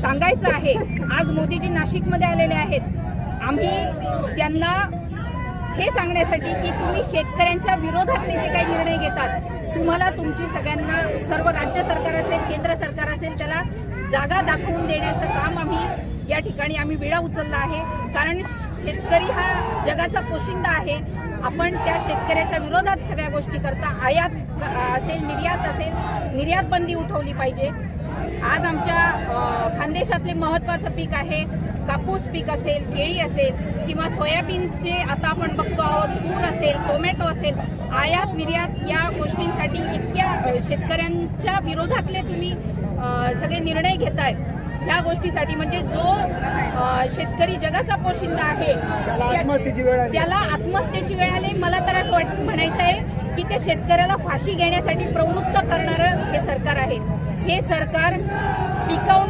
सांगायचं आहे। आज मोदीजी नाशिकमध्ये आलेले आहेत। आम्ही त्यांना हे सांगण्यासाठी की तुम्ही शेतकऱ्यांच्या विरोधातले जे काही निर्णय घेतात, तुम्हाला तुमची सगळ्यांना सर्व राज्य सरकार असेल, केंद्र सरकार असेल, त्याला जागा दाखवून देण्याचं काम आम्ही या ठिकाणी विडा उचलला आहे। कारण शेतकरी हा जगाचा पोशिंदा आहे। आपण त्या शेतकऱ्याच्या विरोधात सगळ्या गोष्टी करता, आयात असेल, निर्यात असेल, निर्यात बंदी उठवली पाहिजे। आज आमच्या खानदेशातले महत्त्वाचं पीक आहे कापूस पीक असेल, केळी असेल किंवा सोयाबीनचे आता आपण बघतो आहोत, तूर असेल, टोमॅटो असेल, आयात निर्यात या गोष्टींसाठी इतक्या शेतकऱ्यांच्या विरोधातले तुम्ही सगळे निर्णय घेताय। ह्या गोष्टीसाठी म्हणजे जो शेतकरी जगाचा पोशिंदा आहे त्याला आत्महत्येची वेळ आली। मला तर असं म्हणायचं आहे की त्या शेतकऱ्याला फाशी घेण्यासाठी प्रवृत्त करणारं हे सरकार आहे। हे सरकार पिकवून